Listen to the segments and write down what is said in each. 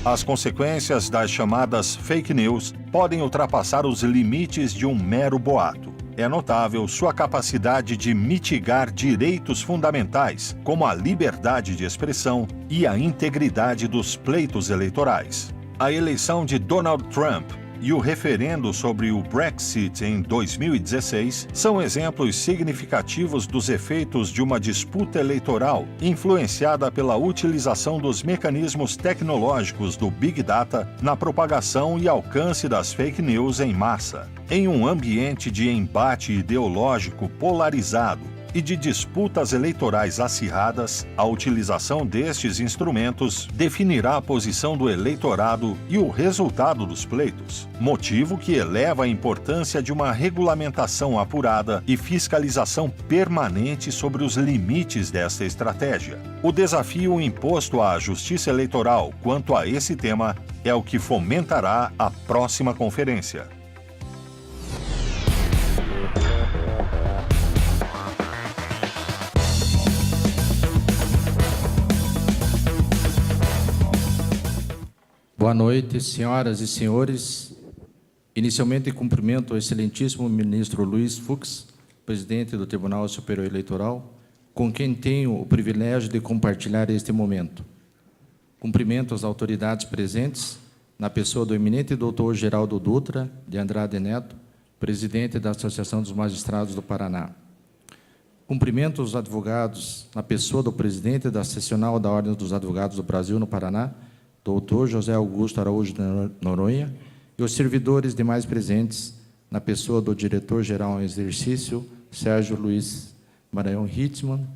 As consequências das chamadas fake news podem ultrapassar os limites de um mero boato. É notável sua capacidade de mitigar direitos fundamentais, como a liberdade de expressão e a integridade dos pleitos eleitorais. A eleição de Donald Trump e o referendo sobre o Brexit em 2016 são exemplos significativos dos efeitos de uma disputa eleitoral influenciada pela utilização dos mecanismos tecnológicos do Big Data na propagação e alcance das fake news em massa. Em um ambiente de embate ideológico polarizado e de disputas eleitorais acirradas, a utilização destes instrumentos definirá a posição do eleitorado e o resultado dos pleitos, motivo que eleva a importância de uma regulamentação apurada e fiscalização permanente sobre os limites desta estratégia. O desafio imposto à Justiça Eleitoral quanto a esse tema é o que fomentará a próxima conferência. Boa noite, senhoras e senhores. Inicialmente, cumprimento o excelentíssimo ministro Luiz Fux, presidente do Tribunal Superior Eleitoral, com quem tenho o privilégio de compartilhar este momento. Cumprimento as autoridades presentes, na pessoa do eminente doutor Geraldo Dutra de Andrade Neto, presidente da Associação dos Magistrados do Paraná. Cumprimento os advogados, na pessoa do presidente da Seccional da Ordem dos Advogados do Brasil no Paraná, doutor José Augusto Araújo de Noronha, e os servidores demais presentes, na pessoa do diretor-geral em exercício, Sérgio Luiz Maranhão Hitzmann,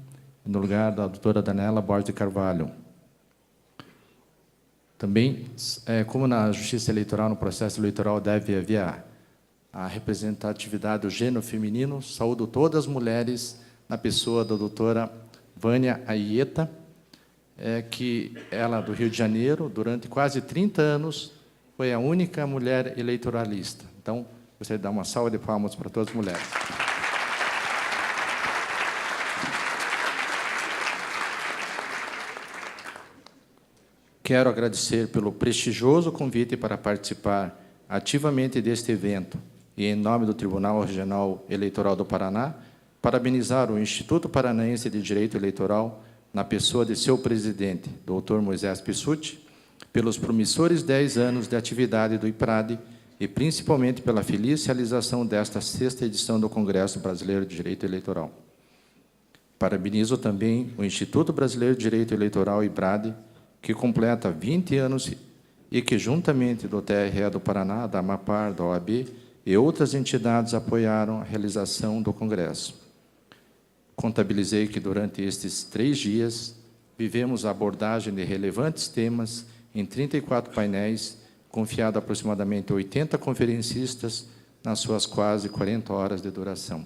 no lugar da doutora Daniela Borges de Carvalho. Também, como na Justiça Eleitoral, no processo eleitoral, deve haver a representatividade do gênero feminino, saúdo todas as mulheres, na pessoa da doutora Vânia Aieta, que ela, do Rio de Janeiro, durante quase 30 anos, foi a única mulher eleitoralista. Então, gostaria de dar uma salva de palmas para todas as mulheres. Quero agradecer pelo prestigioso convite para participar ativamente deste evento e, em nome do Tribunal Regional Eleitoral do Paraná, parabenizar o Instituto Paranaense de Direito Eleitoral, na pessoa de seu presidente, Dr. Moisés Pissuti, pelos promissores 10 anos de atividade do IPRADE e principalmente pela feliz realização desta 6ª edição do Congresso Brasileiro de Direito Eleitoral. Parabenizo também o Instituto Brasileiro de Direito Eleitoral, IBRADE, que completa 20 anos e que, juntamente do TRE do Paraná, da AMAPAR, da OAB e outras entidades, apoiaram a realização do Congresso. Contabilizei que, durante estes 3 dias, vivemos a abordagem de relevantes temas em 34 painéis, confiado a aproximadamente 80 conferencistas nas suas quase 40 horas de duração.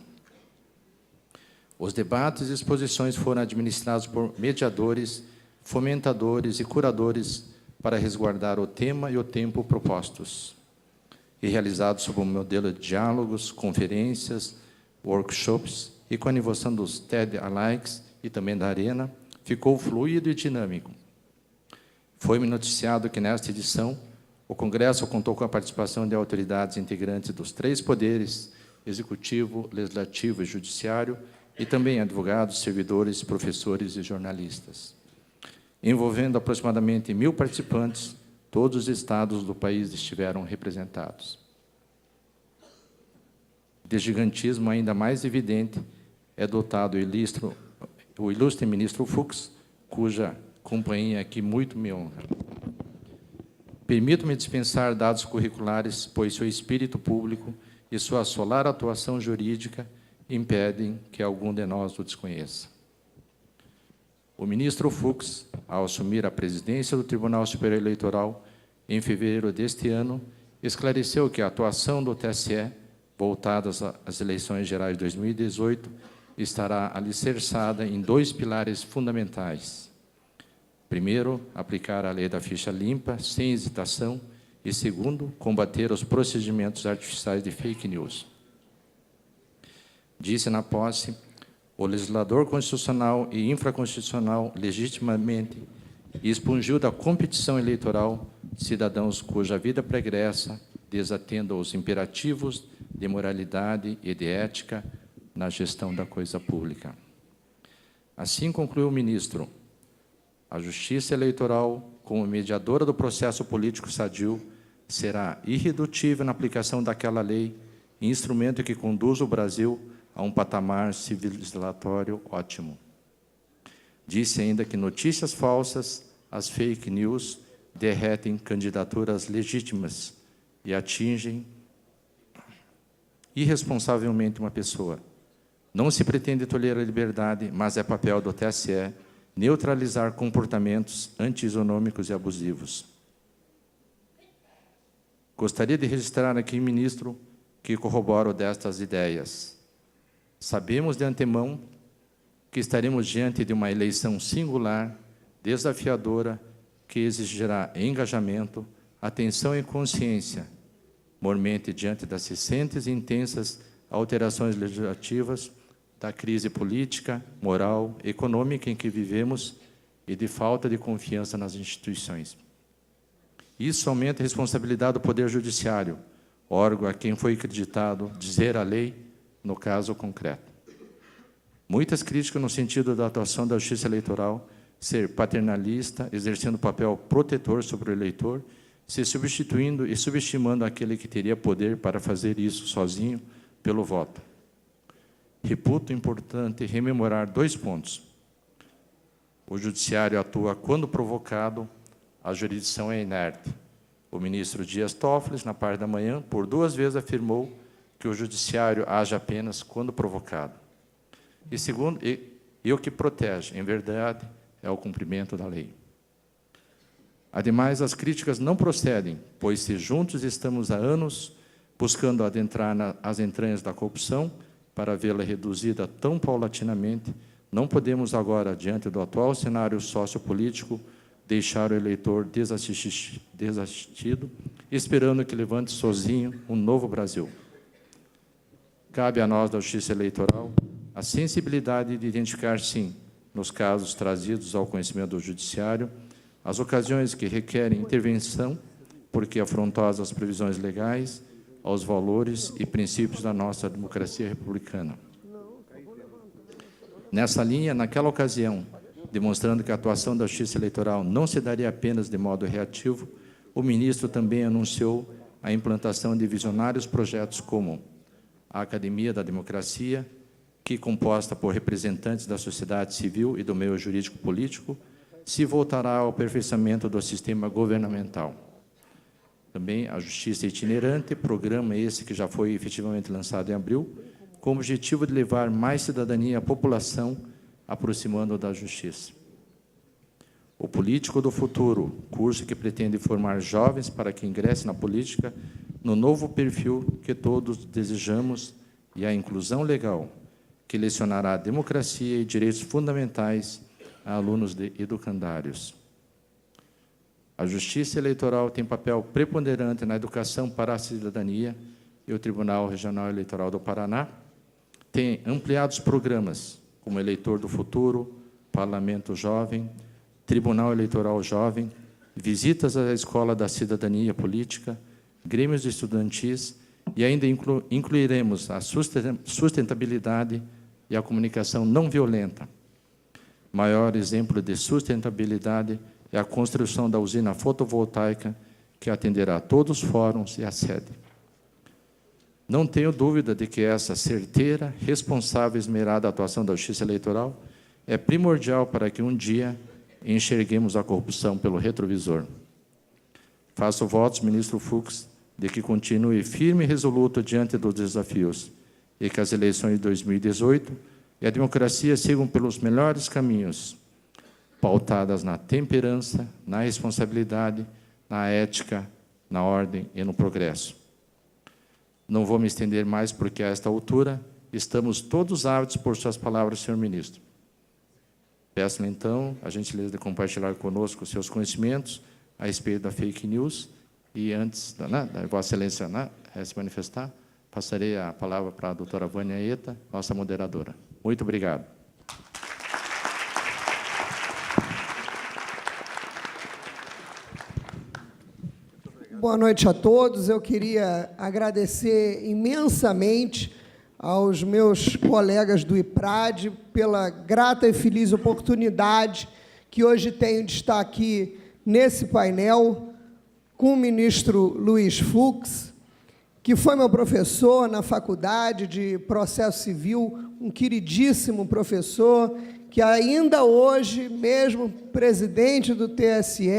Os debates e exposições foram administrados por mediadores, fomentadores e curadores para resguardar o tema e o tempo propostos, e realizados sob um modelo de diálogos, conferências, workshops, e com a animação dos TED Allikes e também da Arena, ficou fluido e dinâmico. Foi-me noticiado que, nesta edição, o Congresso contou com a participação de autoridades integrantes dos 3 poderes, Executivo, Legislativo e Judiciário, e também advogados, servidores, professores e jornalistas. Envolvendo aproximadamente 1000 participantes, todos os estados do país estiveram representados. De gigantismo ainda mais evidente é dotado o ilustre ministro Fux, cuja companhia aqui muito me honra. Permito-me dispensar dados curriculares, pois seu espírito público e sua solar atuação jurídica impedem que algum de nós o desconheça. O ministro Fux, ao assumir a presidência do Tribunal Superior Eleitoral, em fevereiro deste ano, esclareceu que a atuação do TSE, voltada às eleições gerais de 2018, estará alicerçada em 2 pilares fundamentais. Primeiro, aplicar a lei da ficha limpa, sem hesitação, e segundo, combater os procedimentos artificiais de fake news. Disse na posse: o legislador constitucional e infraconstitucional legitimamente expungiu da competição eleitoral cidadãos cuja vida pregressa desatenda aos imperativos de moralidade e de ética na gestão da coisa pública. Assim concluiu o ministro: a Justiça Eleitoral, como mediadora do processo político sadio, será irredutível na aplicação daquela lei, instrumento que conduz o Brasil a um patamar civilizatório ótimo. Disse ainda que notícias falsas, as fake news, derretem candidaturas legítimas e atingem irresponsavelmente uma pessoa. Não se pretende tolerar a liberdade, mas é papel do TSE neutralizar comportamentos anti-isonômicos e abusivos. Gostaria de registrar aqui, ministro, que corroboro destas ideias. Sabemos de antemão que estaremos diante de uma eleição singular, desafiadora, que exigirá engajamento, atenção e consciência, mormente diante das recentes e intensas alterações legislativas, da crise política, moral, econômica em que vivemos e de falta de confiança nas instituições. Isso aumenta a responsabilidade do Poder Judiciário, órgão a quem foi acreditado dizer a lei, no caso concreto. Muitas críticas no sentido da atuação da Justiça Eleitoral ser paternalista, exercendo papel protetor sobre o eleitor, se substituindo e subestimando aquele que teria poder para fazer isso sozinho pelo voto. Reputo importante rememorar 2 pontos. O Judiciário atua quando provocado, a jurisdição é inerte. O ministro Dias Toffoli, na parte da manhã, por 2 vezes afirmou que o Judiciário age apenas quando provocado. E segundo, e o que protege, em verdade, é o cumprimento da lei. Ademais, as críticas não procedem, pois se juntos estamos há anos buscando adentrar as entranhas da corrupção para vê-la reduzida tão paulatinamente, não podemos agora, diante do atual cenário sociopolítico, deixar o eleitor desassistido, esperando que levante sozinho um novo Brasil. Cabe a nós, da Justiça Eleitoral, a sensibilidade de identificar, sim, nos casos trazidos ao conhecimento do Judiciário, as ocasiões que requerem intervenção, porque afrontosas às previsões legais, aos valores e princípios da nossa democracia republicana. Nessa linha, naquela ocasião, demonstrando que a atuação da Justiça Eleitoral não se daria apenas de modo reativo, o ministro também anunciou a implantação de visionários projetos como a Academia da Democracia, que, composta por representantes da sociedade civil e do meio jurídico-político, se voltará ao aperfeiçoamento do sistema governamental. Também a Justiça Itinerante, programa esse que já foi efetivamente lançado em abril, com o objetivo de levar mais cidadania à população, aproximando da justiça. O Político do Futuro, curso que pretende formar jovens para que ingressem na política no novo perfil que todos desejamos, e a inclusão legal, que lecionará democracia e direitos fundamentais a alunos de educandários. A Justiça Eleitoral tem papel preponderante na educação para a cidadania, e o Tribunal Regional Eleitoral do Paraná tem ampliado os programas, como Eleitor do Futuro, Parlamento Jovem, Tribunal Eleitoral Jovem, visitas à Escola da Cidadania Política, grêmios estudantis, e ainda incluiremos a sustentabilidade e a comunicação não violenta. Maior exemplo de sustentabilidade é a construção da usina fotovoltaica, que atenderá a todos os fóruns e a sede. Não tenho dúvida de que essa certeira, responsável e esmerada atuação da Justiça Eleitoral é primordial para que um dia enxerguemos a corrupção pelo retrovisor. Faço votos, ministro Fux, de que continue firme e resoluto diante dos desafios e que as eleições de 2018 e a democracia sigam pelos melhores caminhos, pautadas na temperança, na responsabilidade, na ética, na ordem e no progresso. Não vou me estender mais, porque, a esta altura, estamos todos ávidos por suas palavras, senhor ministro. Peço-lhe, então, a gentileza de compartilhar conosco os seus conhecimentos a respeito da fake news e, antes da Vossa Excelência se manifestar, passarei a palavra para a doutora Vânia Eta, nossa moderadora. Muito obrigado. Boa noite a todos. Eu queria agradecer imensamente aos meus colegas do IPRAD pela grata e feliz oportunidade que hoje tenho de estar aqui nesse painel com o ministro Luiz Fux, que foi meu professor na Faculdade de Processo Civil, um queridíssimo professor, que ainda hoje, mesmo presidente do TSE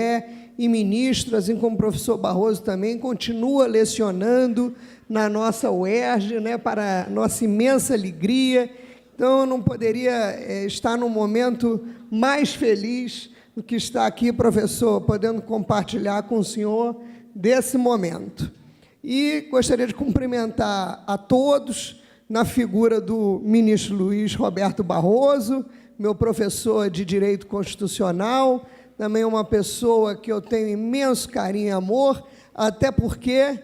e ministro, assim como o professor Barroso também, continua lecionando na nossa UERJ, né, para nossa imensa alegria. Então, eu não poderia estar num momento mais feliz do que estar aqui, professor, podendo compartilhar com o senhor desse momento. E gostaria de cumprimentar a todos, na figura do ministro Luiz Roberto Barroso, meu professor de Direito Constitucional, também uma pessoa que eu tenho imenso carinho e amor, até porque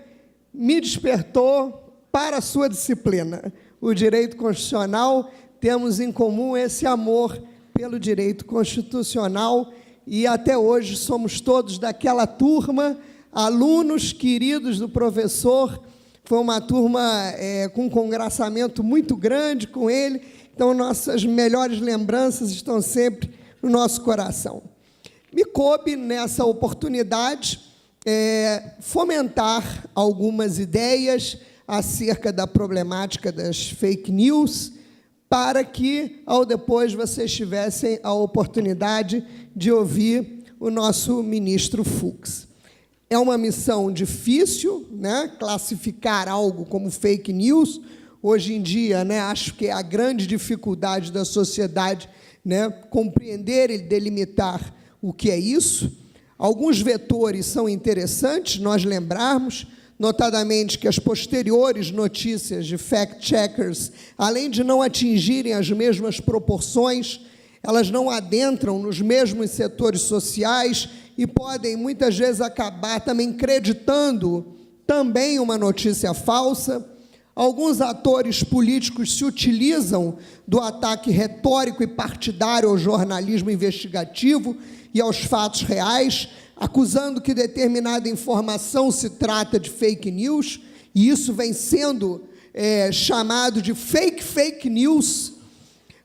me despertou para a sua disciplina. O direito constitucional, temos em comum esse amor pelo direito constitucional e até hoje somos todos daquela turma, alunos queridos do professor. Foi uma turma com um congraçamento muito grande com ele, então nossas melhores lembranças estão sempre no nosso coração. Me coube, nessa oportunidade, fomentar algumas ideias acerca da problemática das fake news, para que, ao depois, vocês tivessem a oportunidade de ouvir o nosso ministro Fux. É uma missão difícil, né, classificar algo como fake news. Hoje em dia, né, acho que é a grande dificuldade da sociedade, né, compreender e delimitar o que é isso. Alguns vetores são interessantes nós lembrarmos, notadamente que as posteriores notícias de fact-checkers, além de não atingirem as mesmas proporções, elas não adentram nos mesmos setores sociais e podem, muitas vezes, acabar também creditando também uma notícia falsa. Alguns atores políticos se utilizam do ataque retórico e partidário ao jornalismo investigativo e aos fatos reais, acusando que determinada informação se trata de fake news, e isso vem sendo chamado de fake news.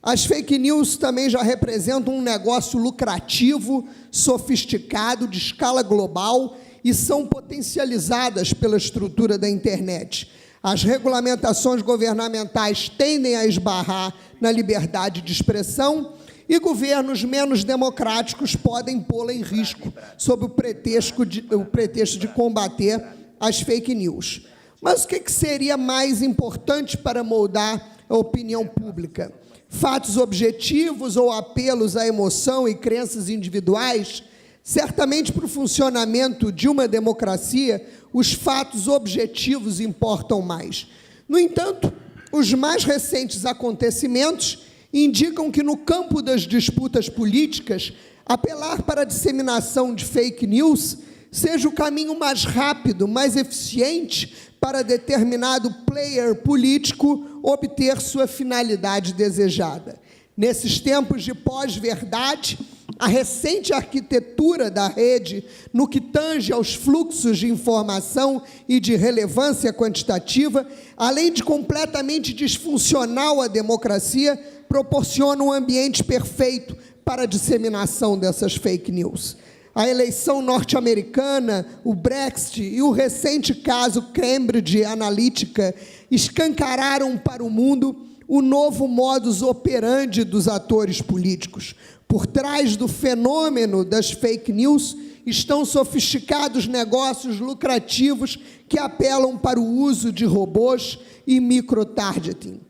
As fake news também já representam um negócio lucrativo, sofisticado, de escala global, e são potencializadas pela estrutura da internet. As regulamentações governamentais tendem a esbarrar na liberdade de expressão, e governos menos democráticos podem pô-la em risco, sob o pretexto de combater as fake news. Mas o que seria mais importante para moldar a opinião pública? Fatos objetivos ou apelos à emoção e crenças individuais? Certamente, para o funcionamento de uma democracia, os fatos objetivos importam mais. No entanto, os mais recentes acontecimentos indicam que, no campo das disputas políticas, apelar para a disseminação de fake news seja o caminho mais rápido, mais eficiente para determinado player político obter sua finalidade desejada. Nesses tempos de pós-verdade, a recente arquitetura da rede, no que tange aos fluxos de informação e de relevância quantitativa, além de completamente disfuncional à democracia, proporciona um ambiente perfeito para a disseminação dessas fake news. A eleição norte-americana, o Brexit e o recente caso Cambridge Analytica escancararam para o mundo o novo modus operandi dos atores políticos. Por trás do fenômeno das fake news estão sofisticados negócios lucrativos que apelam para o uso de robôs e microtargeting.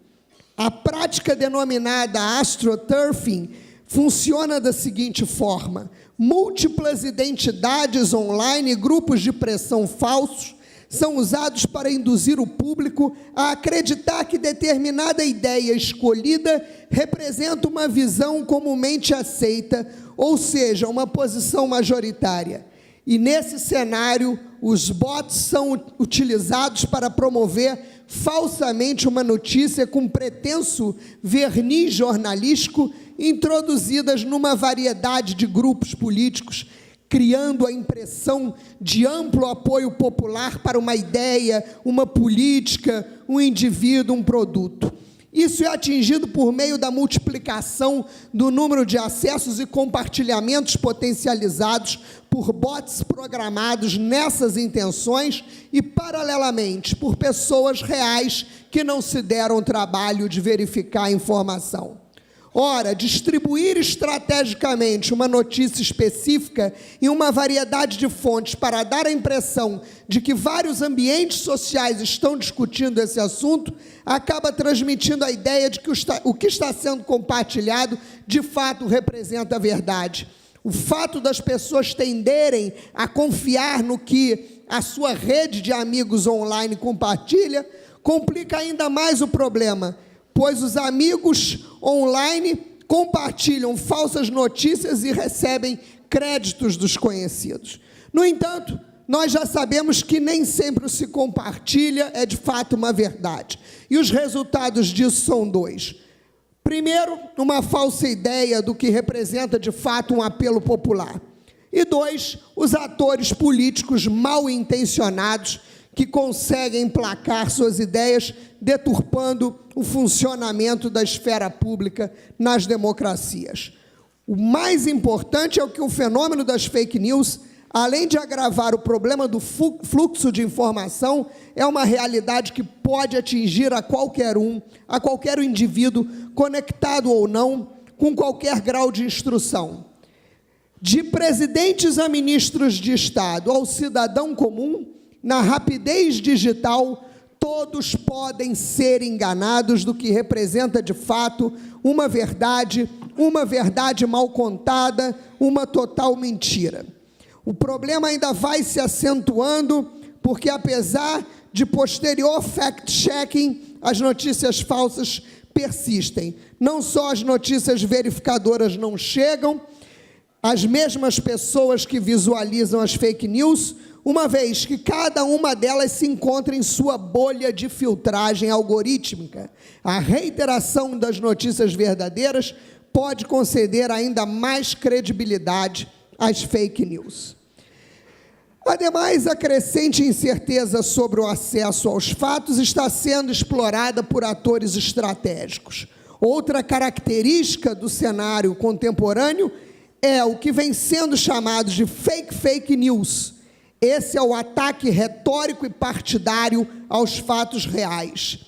A prática denominada astroturfing funciona da seguinte forma: múltiplas identidades online e grupos de pressão falsos são usados para induzir o público a acreditar que determinada ideia escolhida representa uma visão comumente aceita, ou seja, uma posição majoritária. E, nesse cenário, os bots são utilizados para promover falsamente uma notícia com pretenso verniz jornalístico, introduzidas numa variedade de grupos políticos, criando a impressão de amplo apoio popular para uma ideia, uma política, um indivíduo, um produto. Isso é atingido por meio da multiplicação do número de acessos e compartilhamentos potencializados por bots programados nessas intenções e, paralelamente, por pessoas reais que não se deram o trabalho de verificar a informação. Ora, distribuir estrategicamente uma notícia específica em uma variedade de fontes para dar a impressão de que vários ambientes sociais estão discutindo esse assunto, acaba transmitindo a ideia de que o que está sendo compartilhado, de fato, representa a verdade. O fato das pessoas tenderem a confiar no que a sua rede de amigos online compartilha, complica ainda mais o problema, pois os amigos online compartilham falsas notícias e recebem créditos dos conhecidos. No entanto, nós já sabemos que nem sempre o se compartilha é de fato uma verdade. E os resultados disso são dois. Primeiro, uma falsa ideia do que representa de fato um apelo popular. E dois, os atores políticos mal intencionados que conseguem emplacar suas ideias, deturpando o funcionamento da esfera pública nas democracias. O mais importante é que o fenômeno das fake news, além de agravar o problema do fluxo de informação, é uma realidade que pode atingir a qualquer indivíduo, conectado ou não, com qualquer grau de instrução. De presidentes a ministros de Estado, ao cidadão comum, na rapidez digital, todos podem ser enganados do que representa, de fato, uma verdade mal contada, uma total mentira. O problema ainda vai se acentuando, porque, apesar de posterior fact-checking, as notícias falsas persistem. Não só as notícias verificadoras não chegam, as mesmas pessoas que visualizam as fake news, uma vez que cada uma delas se encontra em sua bolha de filtragem algorítmica. A reiteração das notícias verdadeiras pode conceder ainda mais credibilidade às fake news. Ademais, a crescente incerteza sobre o acesso aos fatos está sendo explorada por atores estratégicos. Outra característica do cenário contemporâneo é o que vem sendo chamado de fake news. Esse é o ataque retórico e partidário aos fatos reais.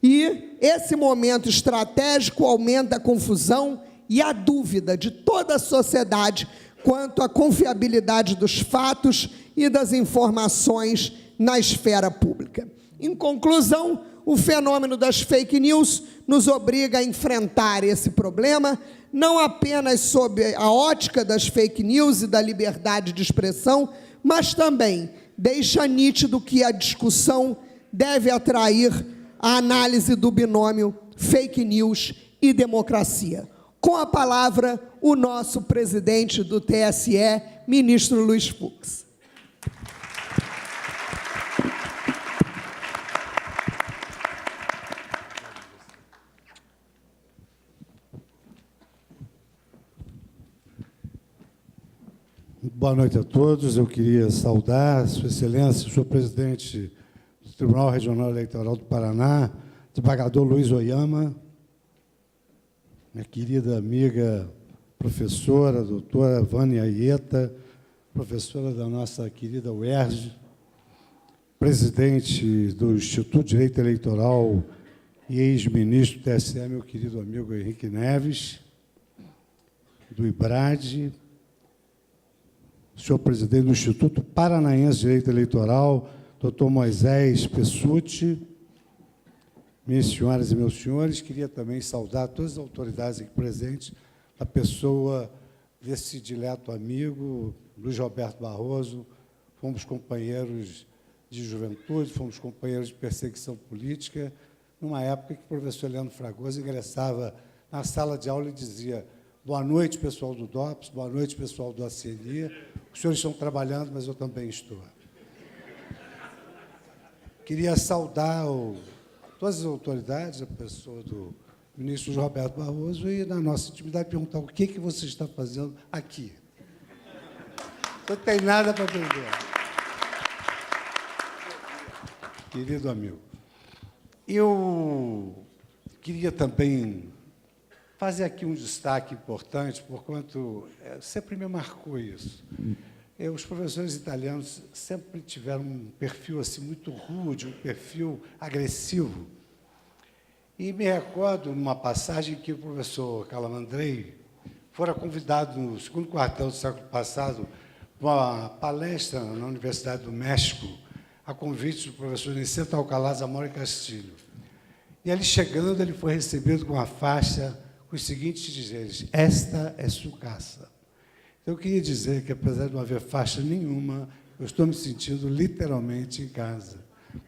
E esse momento estratégico aumenta a confusão e a dúvida de toda a sociedade quanto à confiabilidade dos fatos e das informações na esfera pública. Em conclusão, o fenômeno das fake news nos obriga a enfrentar esse problema, não apenas sob a ótica das fake news e da liberdade de expressão, mas também deixa nítido que a discussão deve atrair a análise do binômio fake news e democracia. Com a palavra, o nosso presidente do TSE, ministro Luiz Fux. Boa noite a todos. Eu queria saudar Sua Excelência, senhor presidente do Tribunal Regional Eleitoral do Paraná, desembargador Luiz Oyama, minha querida amiga professora, doutora Vânia Aieta, professora da nossa querida UERJ, presidente do Instituto de Direito Eleitoral e ex-ministro do TSE, meu querido amigo Henrique Neves, do IBRAD, senhor presidente do Instituto Paranaense de Direito Eleitoral, doutor Moisés Pessutti, minhas senhoras e meus senhores, queria também saudar todas as autoridades aqui presentes, a pessoa desse dileto amigo, Luiz Roberto Barroso, fomos companheiros de juventude, fomos companheiros de perseguição política, numa época que o professor Leandro Fragoso ingressava na sala de aula e dizia: boa noite, pessoal do DOPS, boa noite, pessoal do ACNI. Os senhores estão trabalhando, mas eu também estou. Queria saudar o todas as autoridades, a pessoa do ministro Roberto Barroso, e, na nossa intimidade, perguntar o que você está fazendo aqui. Não tem nada para aprender. Querido amigo, eu queria também fazer aqui um destaque importante, porquanto sempre me marcou isso. Os professores italianos sempre tiveram um perfil assim, muito rude, um perfil agressivo. E me recordo, numa passagem, que o professor Calamandrei fora convidado, no segundo quartel do século passado, para uma palestra na Universidade do México, a convite do professor Niceta Alcalá Zamora Castilho. E ali chegando, ele foi recebido com uma faixa com os seguintes dizeres: esta é sua casa. Então, eu queria dizer que, apesar de não haver faixa nenhuma, eu estou me sentindo literalmente em casa.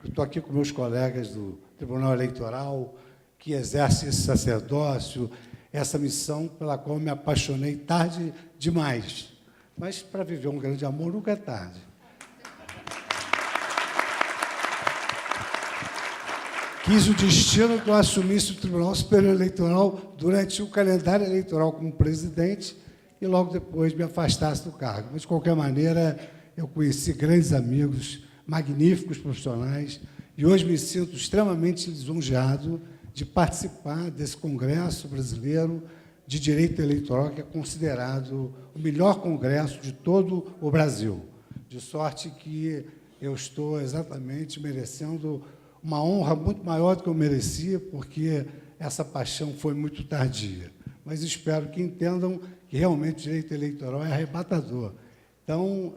Eu estou aqui com meus colegas do Tribunal Eleitoral, que exercem esse sacerdócio, essa missão pela qual me apaixonei tarde demais. Mas, para viver um grande amor, nunca é tarde. Quis o destino que eu assumisse o Tribunal Superior Eleitoral durante o calendário eleitoral como presidente e logo depois me afastasse do cargo. Mas, de qualquer maneira, eu conheci grandes amigos, magníficos profissionais, e hoje me sinto extremamente lisonjeado de participar desse Congresso Brasileiro de Direito Eleitoral, que é considerado o melhor congresso de todo o Brasil. De sorte que eu estou exatamente merecendo uma honra muito maior do que eu merecia, porque essa paixão foi muito tardia. Mas espero que entendam que realmente o direito eleitoral é arrebatador. Então,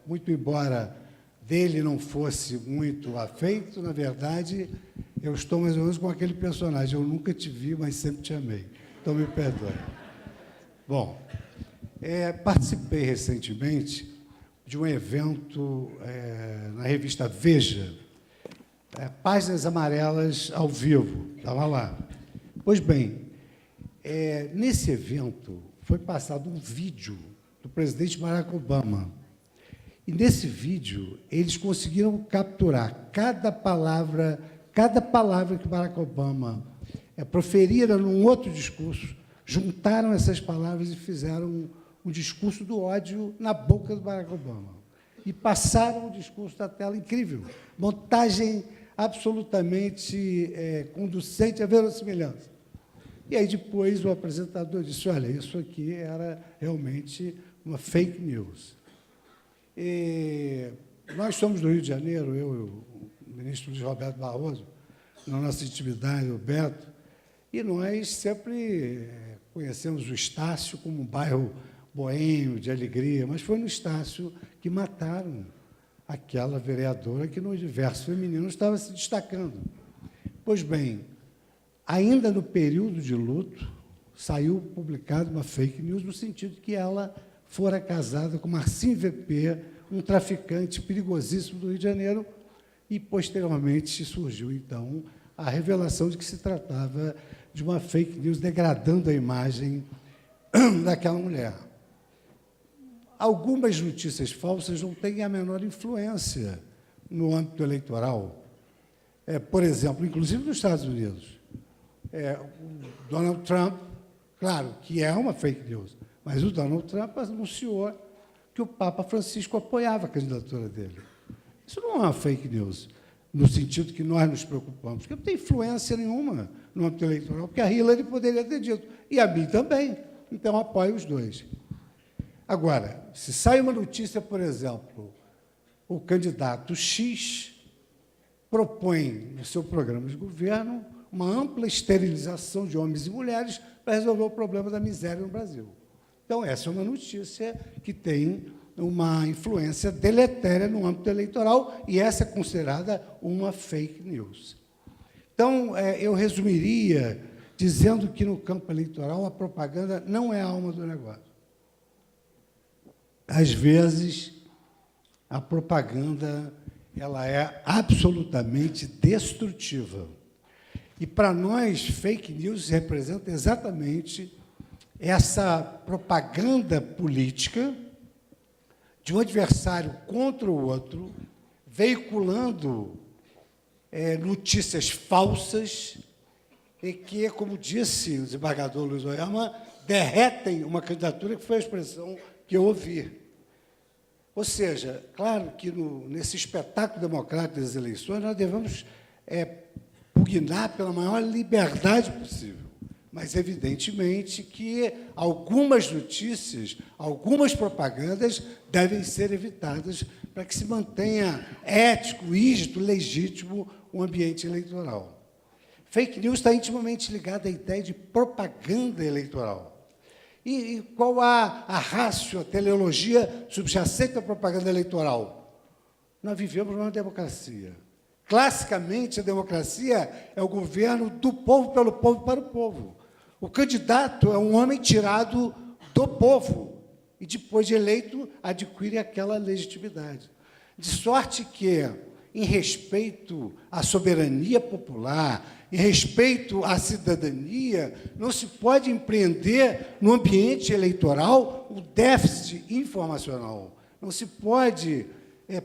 muito embora dele não fosse muito afeito, na verdade, eu estou mais ou menos com aquele personagem. Eu nunca te vi, mas sempre te amei. Então, me perdoe. Bom, participei recentemente de um evento na revista Veja, Páginas Amarelas ao vivo, estava lá. Pois bem, nesse evento foi passado um vídeo do presidente Barack Obama. E, nesse vídeo, eles conseguiram capturar cada palavra que Barack Obama proferira num outro discurso, juntaram essas palavras e fizeram um discurso do ódio na boca do Barack Obama. E passaram o discurso da tela, incrível. Montagem absolutamente conducente à verossimilhança. E aí, depois, o apresentador disse: olha, isso aqui era realmente uma fake news. Nós somos do Rio de Janeiro, eu e o ministro Luiz Roberto Barroso, na nossa intimidade, o Beto, e nós sempre conhecemos o Estácio como um bairro boêmio, de alegria, mas foi no Estácio que mataram aquela vereadora que, no universo feminino, estava se destacando. Pois bem, ainda no período de luto, saiu publicada uma fake news no sentido que ela fora casada com Marcinho VP, um traficante perigosíssimo do Rio de Janeiro, e, posteriormente, surgiu, então, a revelação de que se tratava de uma fake news degradando a imagem daquela mulher. Algumas notícias falsas não têm a menor influência no âmbito eleitoral. Por exemplo, inclusive nos Estados Unidos. O Donald Trump, claro, que é uma fake news, mas o Donald Trump anunciou que o Papa Francisco apoiava a candidatura dele. Isso não é uma fake news, no sentido que nós nos preocupamos, porque não tem influência nenhuma no âmbito eleitoral, porque a Hillary poderia ter dito, e a mim também, então apoio os dois. Agora, se sai uma notícia, por exemplo, o candidato X propõe no seu programa de governo uma ampla esterilização de homens e mulheres para resolver o problema da miséria no Brasil. Então, essa é uma notícia que tem uma influência deletéria no âmbito eleitoral, e essa é considerada uma fake news. Então, eu resumiria dizendo que, no campo eleitoral, a propaganda não é a alma do negócio. Às vezes, a propaganda ela é absolutamente destrutiva. E, para nós, fake news representa exatamente essa propaganda política de um adversário contra o outro, veiculando notícias falsas e que, como disse o desembargador Luiz Oyama, derretem uma candidatura, que foi a expressão que eu ouvi. Ou seja, claro que nesse espetáculo democrático das eleições nós devemos pugnar pela maior liberdade possível, mas, evidentemente, que algumas notícias, algumas propagandas devem ser evitadas para que se mantenha ético, rígido, legítimo o ambiente eleitoral. Fake news está intimamente ligada à ideia de propaganda eleitoral. E qual a ratio, a teleologia subjacente à propaganda eleitoral? Nós vivemos numa democracia. Classicamente, a democracia é o governo do povo, pelo povo, para o povo. O candidato é um homem tirado do povo e, depois de eleito, adquire aquela legitimidade. De sorte que, em respeito à soberania popular, em respeito à cidadania, não se pode empreender no ambiente eleitoral o déficit informacional. Não se pode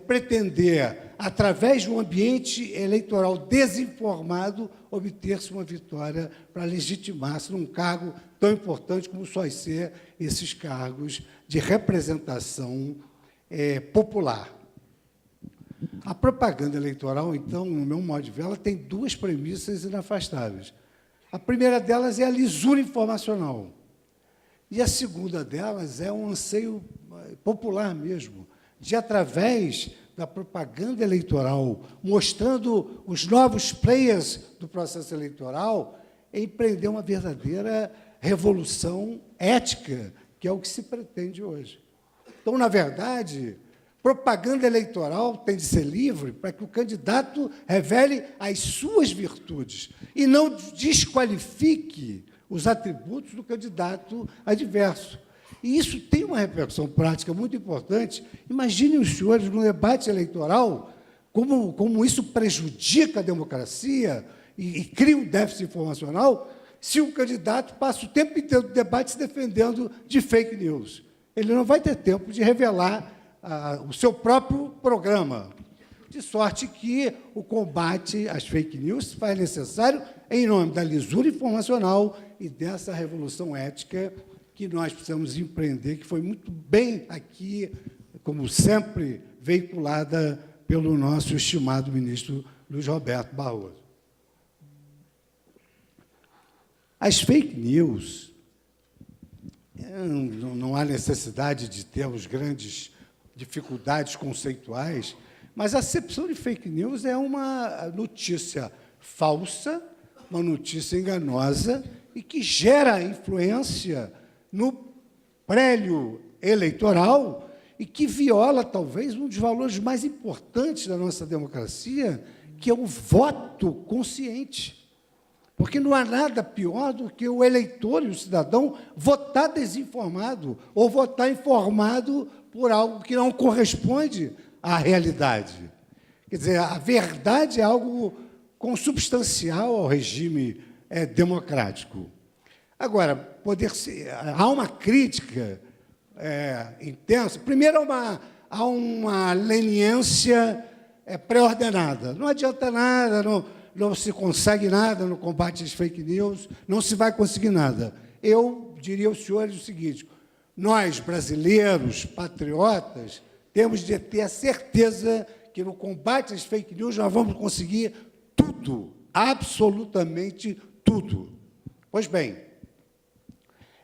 pretender, através de um ambiente eleitoral desinformado, obter-se uma vitória para legitimar-se num cargo tão importante como só ser esses cargos de representação popular. A propaganda eleitoral, então, no meu modo de ver, ela tem duas premissas inafastáveis. A primeira delas é a lisura informacional. E a segunda delas é um anseio popular mesmo, de, através da propaganda eleitoral, mostrando os novos players do processo eleitoral, empreender uma verdadeira revolução ética, que é o que se pretende hoje. Então, na verdade, propaganda eleitoral tem de ser livre para que o candidato revele as suas virtudes e não desqualifique os atributos do candidato adverso. E isso tem uma repercussão prática muito importante. Imaginem os senhores, no debate eleitoral, como isso prejudica a democracia e cria um déficit informacional, se o candidato passa o tempo inteiro do debate se defendendo de fake news. Ele não vai ter tempo de revelar o seu próprio programa. De sorte que o combate às fake news faz necessário em nome da lisura informacional e dessa revolução ética que nós precisamos empreender, que foi muito bem aqui, como sempre, veiculada pelo nosso estimado ministro Luiz Roberto Barroso. As fake news, não há necessidade de termos grandes dificuldades conceituais, mas a acepção de fake news é uma notícia falsa, uma notícia enganosa e que gera influência no prélio eleitoral e que viola, talvez, um dos valores mais importantes da nossa democracia, que é o voto consciente. Porque não há nada pior do que o eleitor e o cidadão votar desinformado ou votar informado por algo que não corresponde à realidade. Quer dizer, a verdade é algo consubstancial ao regime democrático. Agora, há uma crítica intensa. Primeiro, há uma leniência pré-ordenada. Não adianta nada, não se consegue nada no combate às fake news, não se vai conseguir nada. Eu diria aos senhores o seguinte: nós, brasileiros, patriotas, temos de ter a certeza que no combate às fake news nós vamos conseguir tudo, absolutamente tudo. Pois bem,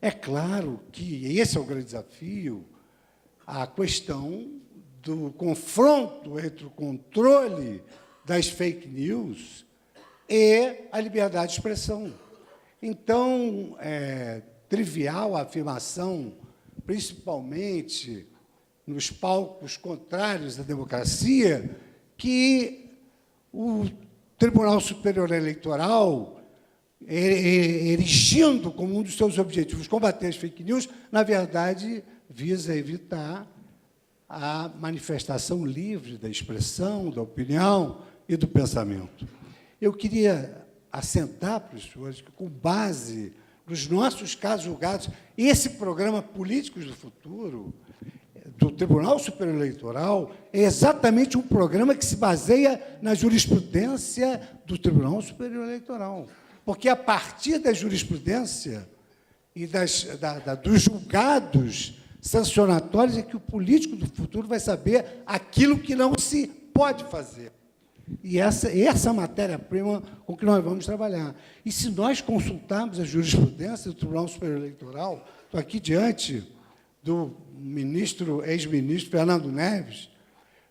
é claro que esse é o grande desafio, a questão do confronto entre o controle das fake news e a liberdade de expressão. Então, é trivial a afirmação, principalmente nos palcos contrários à democracia, que o Tribunal Superior Eleitoral, erigindo como um dos seus objetivos combater as fake news, na verdade, visa evitar a manifestação livre da expressão, da opinião e do pensamento. Eu queria assentar para os senhores que, com base nos nossos casos julgados, esse programa Políticos do Futuro do Tribunal Superior Eleitoral é exatamente um programa que se baseia na jurisprudência do Tribunal Superior Eleitoral. Porque, a partir da jurisprudência e dos julgados sancionatórios, é que o político do futuro vai saber aquilo que não se pode fazer. E essa matéria-prima com que nós vamos trabalhar. E se nós consultarmos a jurisprudência do Tribunal Superior Eleitoral, estou aqui diante do ex-ministro Fernando Neves,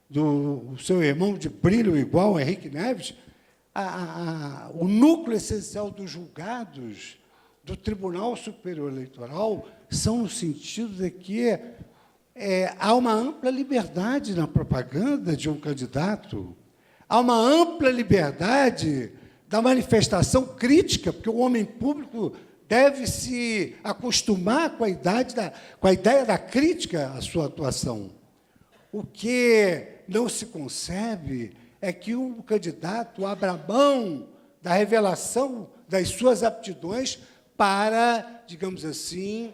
do seu irmão de brilho igual, Henrique Neves, o núcleo essencial dos julgados do Tribunal Superior Eleitoral são no sentido de que há uma ampla liberdade na propaganda de um candidato, há uma ampla liberdade da manifestação crítica, porque o homem público deve se acostumar com a ideia da crítica à sua atuação. O que não se concebe é que um candidato abra mão da revelação das suas aptidões para, digamos assim,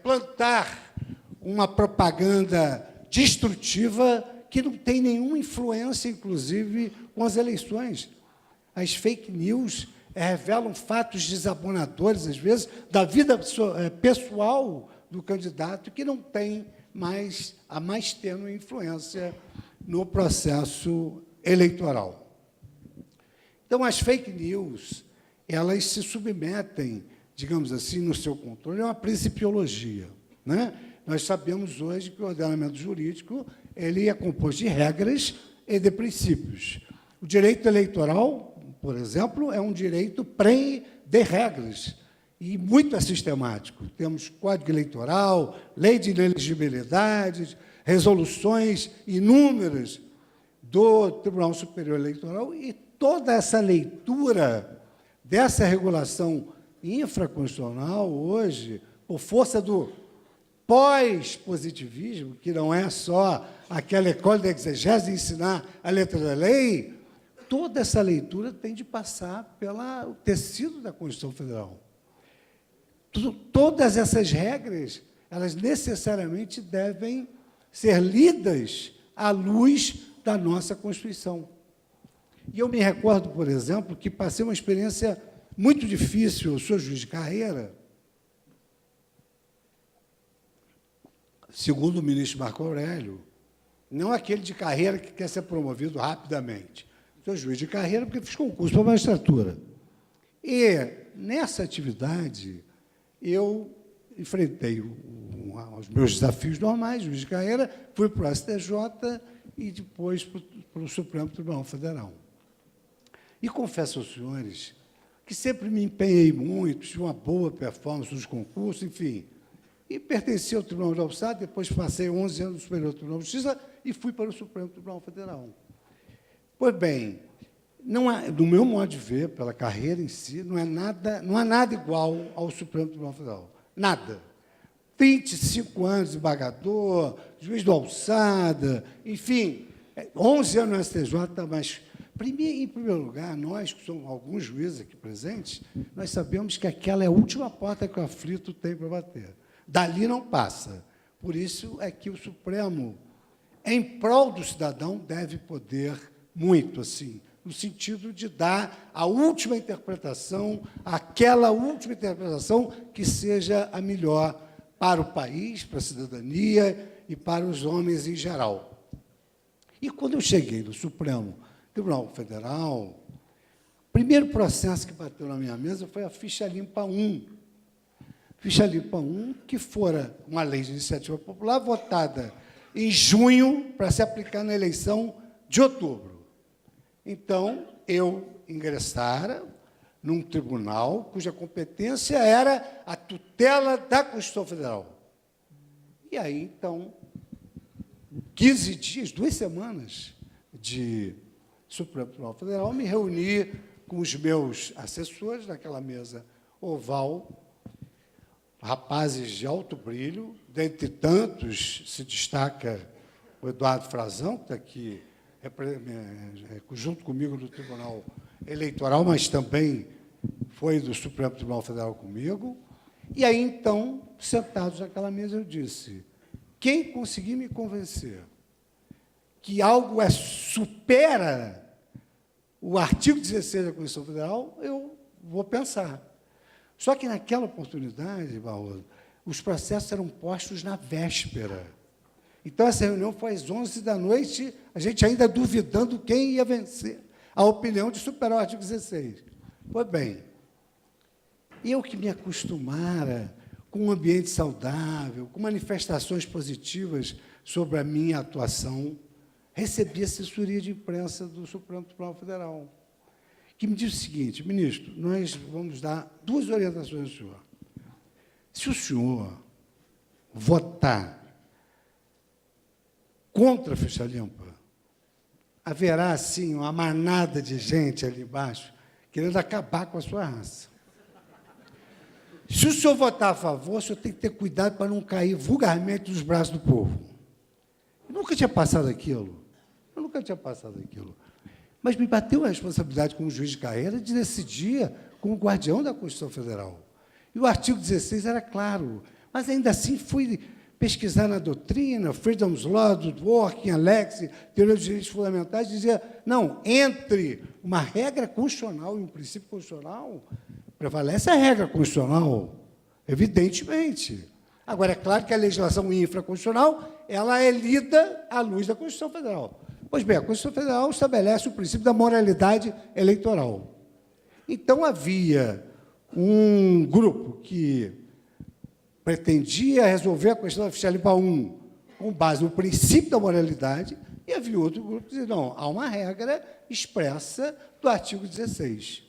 plantar uma propaganda destrutiva que não tem nenhuma influência, inclusive, com as eleições. As fake news revelam fatos desabonadores, às vezes, da vida pessoal do candidato, que não tem a mais tênue influência no processo eleitoral. Então, as fake news, elas se submetem, digamos assim, no seu controle, a uma principiologia, né? Nós sabemos hoje que o ordenamento jurídico ele é composto de regras e de princípios. O direito eleitoral, por exemplo, é um direito de regras, e muito sistemático. Temos Código Eleitoral, Lei de Inelegibilidade, resoluções inúmeras do Tribunal Superior Eleitoral, e toda essa leitura dessa regulação infraconstitucional hoje, por força do pós-positivismo, que não é só aquela école d'exégèse de ensinar a letra da lei, toda essa leitura tem de passar pelo tecido da Constituição Federal. Todas essas regras, elas necessariamente devem ser lidas à luz da nossa Constituição. E eu me recordo, por exemplo, que passei uma experiência muito difícil, eu sou juiz de carreira, segundo o ministro Marco Aurélio, não aquele de carreira que quer ser promovido rapidamente. Sou juiz de carreira porque fiz concurso para a magistratura. E, nessa atividade, eu enfrentei os meus desafios normais, juiz de carreira, fui para o STJ e depois para o Supremo Tribunal Federal. E confesso aos senhores que sempre me empenhei muito, tive uma boa performance nos concursos, enfim, e pertenci ao Tribunal de Alçada, depois passei 11 anos no Superior Tribunal de Justiça e fui para o Supremo Tribunal Federal. Pois bem, do meu modo de ver, pela carreira em si, não há nada igual ao Supremo Tribunal Federal. Nada. 25 anos de embargador, juiz do Alçada, enfim, 11 anos no STJ, mas, em primeiro lugar, nós, que somos alguns juízes aqui presentes, nós sabemos que aquela é a última porta que o aflito tem para bater. Dali não passa. Por isso é que o Supremo, em prol do cidadão, deve poder muito, assim, no sentido de dar a última interpretação, aquela última interpretação que seja a melhor para o país, para a cidadania e para os homens em geral. E quando eu cheguei no Supremo Tribunal Federal, o primeiro processo que bateu na minha mesa foi a Ficha Limpa 1. Ficha Limpa 1, que fora uma lei de iniciativa popular votada em junho para se aplicar na eleição de outubro. Então, eu ingressara num tribunal cuja competência era a tutela da Constituição Federal. E aí, então, 15 dias, 2 semanas de Supremo Tribunal Federal, me reuni com os meus assessores naquela mesa oval, rapazes de alto brilho, dentre tantos se destaca o Eduardo Frazão, que está aqui junto comigo no Tribunal Eleitoral, mas também foi do Supremo Tribunal Federal comigo. E aí, então, sentados naquela mesa, eu disse, Quem conseguir me convencer que algo supera o artigo 16 da Constituição Federal, eu vou pensar. Só que, naquela oportunidade, Barroso, os processos eram postos na véspera. Então, essa reunião foi às 23h, a gente ainda duvidando quem ia vencer a opinião de superar o artigo 16. Pois bem, eu que me acostumara com um ambiente saudável, com manifestações positivas sobre a minha atuação, recebi assessoria de imprensa do Supremo Tribunal Federal, que me disse o seguinte: ministro, nós vamos dar 2 orientações ao senhor. Se o senhor votar contra a ficha limpa, haverá, assim, uma manada de gente ali embaixo querendo acabar com a sua raça. Se o senhor votar a favor, o senhor tem que ter cuidado para não cair vulgarmente nos braços do povo. Eu nunca tinha passado aquilo. Mas me bateu a responsabilidade como juiz de carreira de decidir como guardião da Constituição Federal. E o artigo 16 era claro, mas ainda assim fui pesquisar na doutrina, Freedom's Law, do Dworkin, Alex, Teoria dos Direitos Fundamentais, dizia, não, entre uma regra constitucional e um princípio constitucional, prevalece a regra constitucional, evidentemente. Agora, é claro que a legislação infraconstitucional ela é lida à luz da Constituição Federal. Pois bem, a Constituição Federal estabelece o princípio da moralidade eleitoral. Então, havia um grupo que pretendia resolver a questão da ficha limpa 1 com base no princípio da moralidade, e havia outro grupo que dizia, não, há uma regra expressa do artigo 16.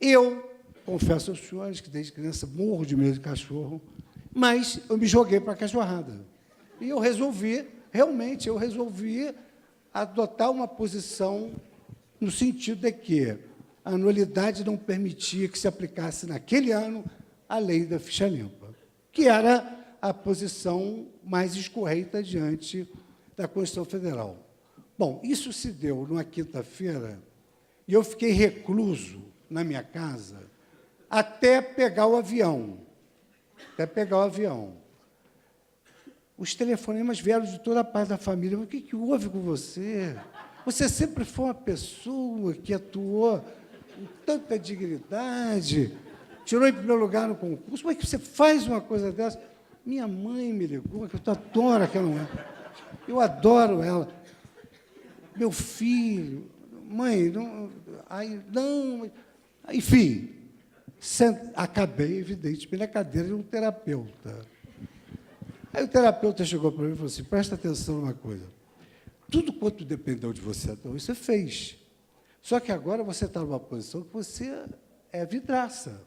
Eu confesso aos senhores que, desde criança, morro de medo de cachorro, mas eu me joguei para a cachorrada. E eu resolvi, realmente, adotar uma posição no sentido de que a anualidade não permitia que se aplicasse, naquele ano, a lei da ficha limpa, que era a posição mais escorreita diante da Constituição Federal. Bom, isso se deu numa quinta-feira, e eu fiquei recluso na minha casa até pegar o avião. Os telefonemas vieram de toda a parte da família. O que houve com você? Você sempre foi uma pessoa que atuou com tanta dignidade, tirou em primeiro lugar no concurso. Como é que você faz uma coisa dessa? Minha mãe me ligou, que eu adoro aquela mulher. Eu adoro ela. Meu filho, mãe, não, aí, não. Enfim, acabei, evidentemente, na cadeira de um terapeuta. Aí o terapeuta chegou para mim e falou assim, presta atenção numa coisa. Tudo quanto dependeu de você até hoje, você fez. Só que agora você está numa posição que você é vidraça.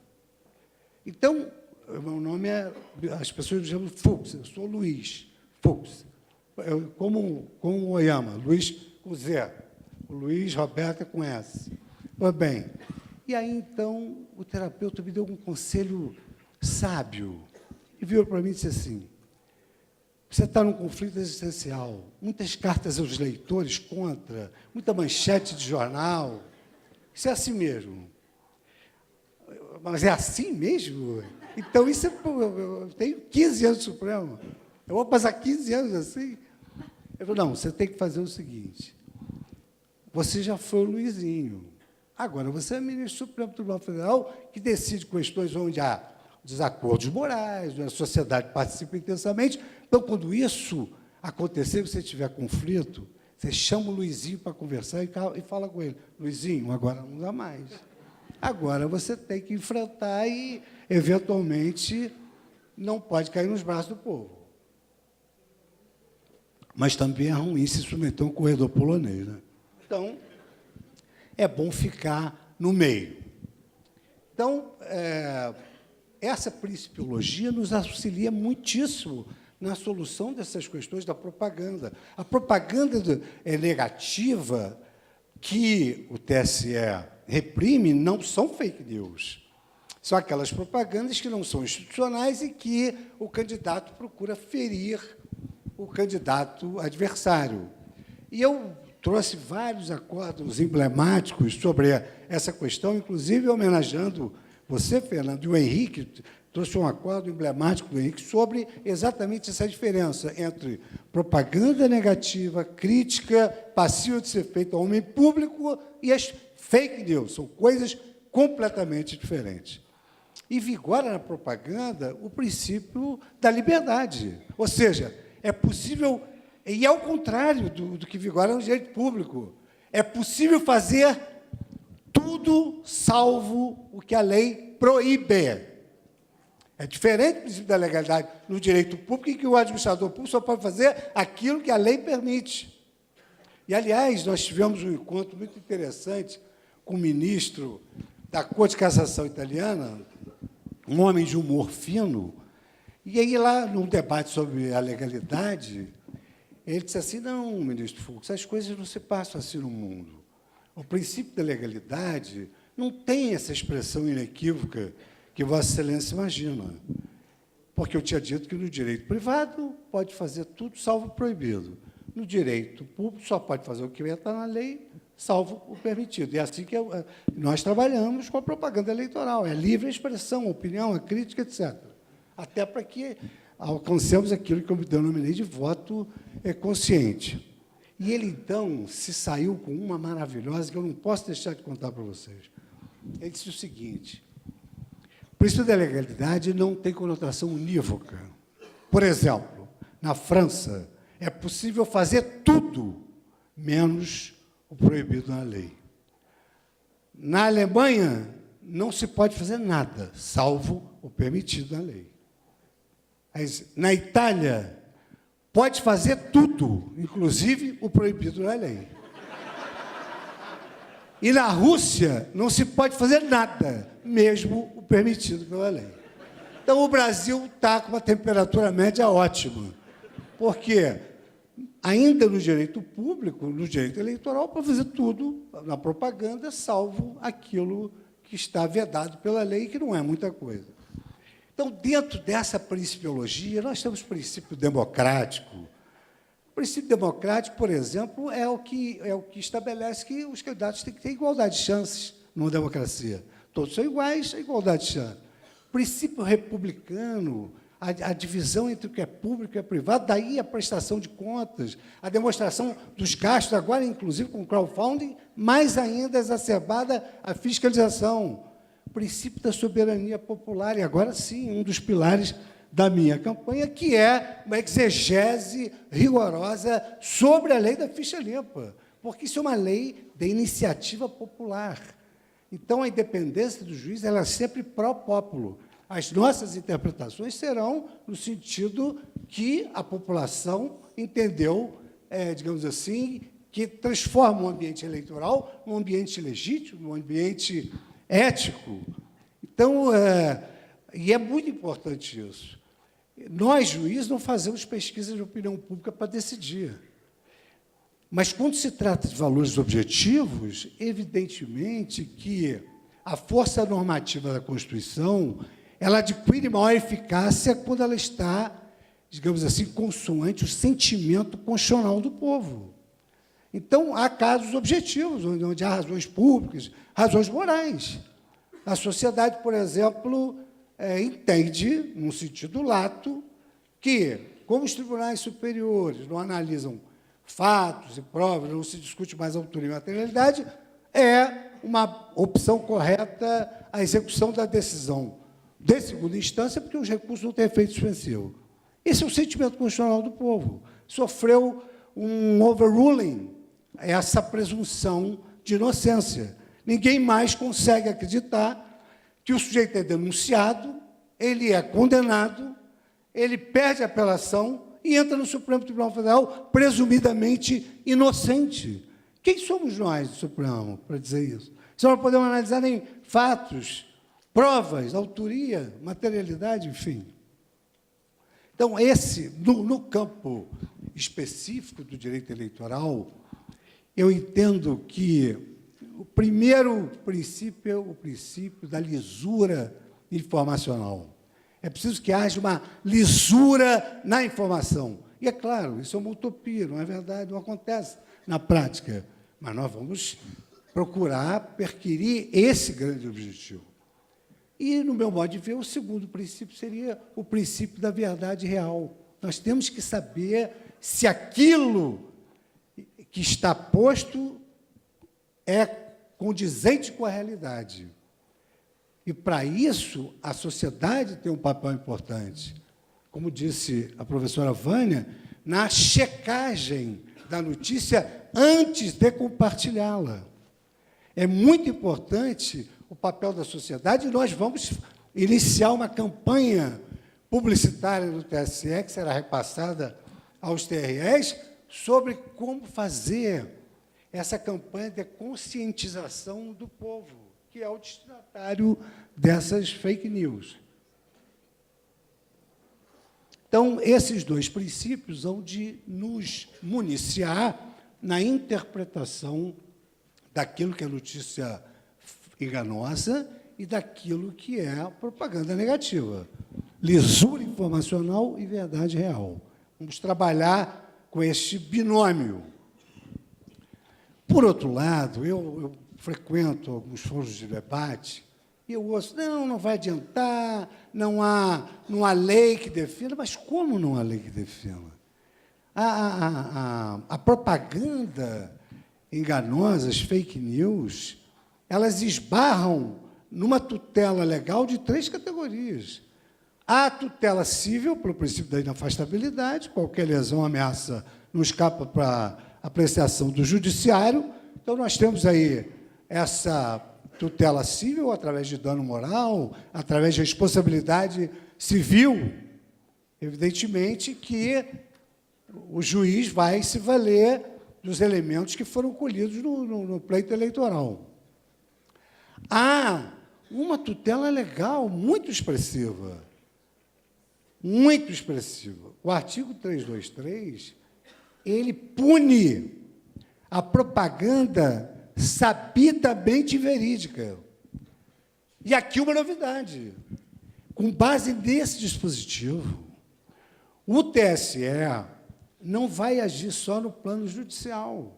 Então, o meu nome é... As pessoas me chamam Fux, eu sou Luiz Fux. Como o Oyama, Luiz com Z. O Luiz Roberta com S. Pois bem, e aí, então, o terapeuta me deu um conselho sábio. E virou para mim e disse assim, você está num conflito existencial, muitas cartas aos leitores contra, muita manchete de jornal. Isso é assim mesmo. Mas é assim mesmo? Então, isso é... Eu tenho 15 anos de Supremo. Eu vou passar 15 anos assim? Eu falei, não, você tem que fazer o seguinte. Você já foi o Luizinho. Agora, você é ministro do Supremo Tribunal Federal que decide questões onde há desacordos morais, onde a sociedade participa intensamente. Então, quando isso acontecer, você tiver conflito, você chama o Luizinho para conversar e fala com ele. Luizinho, agora não dá mais. Agora você tem que enfrentar e, eventualmente, não pode cair nos braços do povo. Mas também é ruim se submeter a um corredor polonês, né? Então, é bom ficar no meio. Então, essa principiologia nos auxilia muitíssimo na solução dessas questões da propaganda. A propaganda negativa que o TSE reprime não são fake news. São aquelas propagandas que não são institucionais e que o candidato procura ferir o candidato adversário. E eu trouxe vários acordos emblemáticos sobre essa questão, inclusive homenageando você, Fernando, e o Henrique, trouxe um acordo emblemático do Henrique sobre exatamente essa diferença entre propaganda negativa, crítica, passiva de ser feita ao homem público e as fake news. São coisas completamente diferentes. E vigora na propaganda o princípio da liberdade. Ou seja, é possível, e ao contrário do que vigora no direito público, é possível fazer tudo salvo o que a lei proíbe. É diferente do princípio da legalidade no direito público, em que o administrador público só pode fazer aquilo que a lei permite. E, aliás, nós tivemos um encontro muito interessante com o ministro da Corte de Cassação italiana, um homem de humor fino, e aí, lá, num debate sobre a legalidade, ele disse assim, não, ministro Fux, as coisas não se passam assim no mundo. O princípio da legalidade não tem essa expressão inequívoca que Vossa Excelência imagina. Porque eu tinha dito que no direito privado pode fazer tudo, salvo o proibido. No direito público só pode fazer o que está na lei, salvo o permitido. E é assim que nós trabalhamos com a propaganda eleitoral. É livre a expressão, a opinião, a crítica, etc. Até para que alcancemos aquilo que eu me denominei de voto consciente. E ele, então, se saiu com uma maravilhosa que eu não posso deixar de contar para vocês. Ele disse o seguinte: o princípio da legalidade não tem conotação unívoca. Por exemplo, na França, é possível fazer tudo, menos o proibido na lei. Na Alemanha, não se pode fazer nada, salvo o permitido na lei. Mas, na Itália, pode fazer tudo, inclusive o proibido na lei. E na Rússia não se pode fazer nada, mesmo o permitido pela lei. Então, o Brasil está com uma temperatura média ótima, porque, ainda no direito público, no direito eleitoral, para fazer tudo na propaganda, salvo aquilo que está vedado pela lei, que não é muita coisa. Então, dentro dessa principiologia, nós temos o princípio democrático. O princípio democrático, por exemplo, é o que estabelece que os candidatos têm que ter igualdade de chances numa democracia. Todos são iguais, a igualdade de chances. O princípio republicano, a divisão entre o que é público e o que é privado, daí a prestação de contas, a demonstração dos gastos, agora, inclusive, com o crowdfunding, mais ainda exacerbada a fiscalização. O princípio da soberania popular, e agora sim, um dos pilares da minha campanha, que é uma exegese rigorosa sobre a lei da ficha limpa, porque isso é uma lei de iniciativa popular. Então, a independência do juiz ela é sempre pró populo. As nossas interpretações serão no sentido que a população entendeu, digamos assim, que transforma o ambiente eleitoral num ambiente legítimo, num ambiente ético. Então, e é muito importante isso. Nós, juízes, não fazemos pesquisa de opinião pública para decidir. Mas, quando se trata de valores objetivos, evidentemente que a força normativa da Constituição ela adquire maior eficácia quando ela está, digamos assim, consoante o sentimento constitucional do povo. Então, há casos objetivos, onde há razões públicas, razões morais. A sociedade, por exemplo, entende, num sentido lato, que, como os tribunais superiores não analisam fatos e provas, não se discute mais autoria e materialidade, é uma opção correta a execução da decisão de segunda instância, porque os recursos não têm efeito suspensivo. Esse é o sentimento constitucional do povo. Sofreu um overruling, essa presunção de inocência. Ninguém mais consegue acreditar que o sujeito é denunciado, ele é condenado, ele perde a apelação e entra no Supremo Tribunal Federal presumidamente inocente. Quem somos nós do Supremo para dizer isso? Se nós não podemos analisar nem fatos, provas, autoria, materialidade, enfim. Então, no campo específico do direito eleitoral, eu entendo que o primeiro princípio é o princípio da lisura informacional. É preciso que haja uma lisura na informação. E, é claro, isso é uma utopia, não é verdade, não acontece na prática. Mas nós vamos procurar perquirir esse grande objetivo. E, no meu modo de ver, o segundo princípio seria o princípio da verdade real. Nós temos que saber se aquilo que está posto é condizente com a realidade. E, para isso, a sociedade tem um papel importante. Como disse a professora Vânia, na checagem da notícia antes de compartilhá-la. É muito importante o papel da sociedade, e nós vamos iniciar uma campanha publicitária no TSE, que será repassada aos TREs, sobre como fazer essa campanha de conscientização do povo, que é o destinatário dessas fake news. Então, esses dois princípios hão de nos municiar na interpretação daquilo que é notícia enganosa e daquilo que é propaganda negativa. Lisura informacional e verdade real. Vamos trabalhar com este binômio. Por outro lado, eu frequento alguns fóruns de debate e eu ouço, não vai adiantar, não há lei que defenda. Mas como não há lei que defenda? A propaganda enganosa, as fake news, elas esbarram numa tutela legal de 3 categorias. A tutela civil, pelo princípio da inafastabilidade, qualquer lesão, ameaça, não escapa para apreciação do judiciário. Então, nós temos aí essa tutela civil através de dano moral, através de responsabilidade civil. Evidentemente que o juiz vai se valer dos elementos que foram colhidos no pleito eleitoral. Há uma tutela legal muito expressiva. Muito expressiva. O artigo 323, ele pune a propaganda sabidamente verídica. E aqui uma novidade. Com base nesse dispositivo, o TSE não vai agir só no plano judicial.